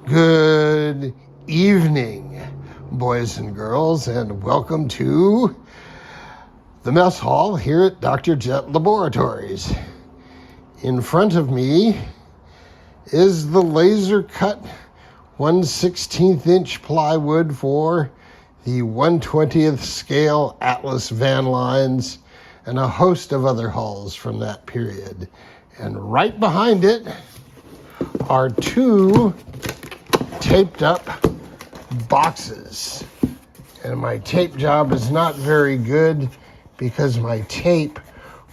Good evening, boys and girls, and welcome to the mess hall here at Dr. Jet Laboratories. In front of me is the laser cut 1/16 inch plywood for the 1/20th scale Atlas van lines and a host of other hulls from that period. And right behind it are two taped up boxes. And my tape job is not very good because my tape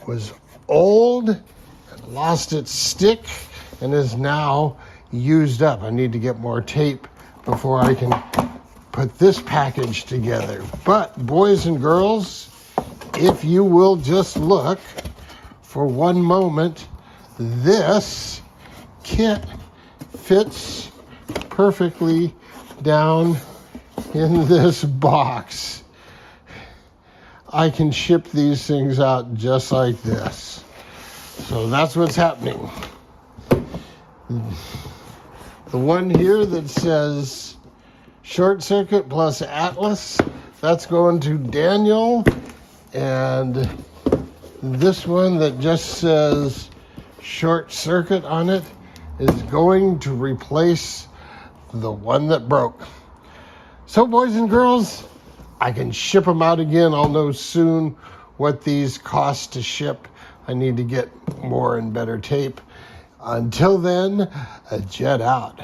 was old and lost its stick and is now used up. I need to get more tape before I can put this package together. But boys and girls, if you will just look for one moment, this kit fits perfectly down in this box. I can ship these things out just like this. So that's what's happening. The one here that says Short Circuit plus Atlas, that's going to Daniel. And this one that just says Short Circuit on it is going to replace the one that broke. So boys and girls, I can ship them out again. I'll know soon what these cost to ship. I need to get more and better tape. Until then, a jet out.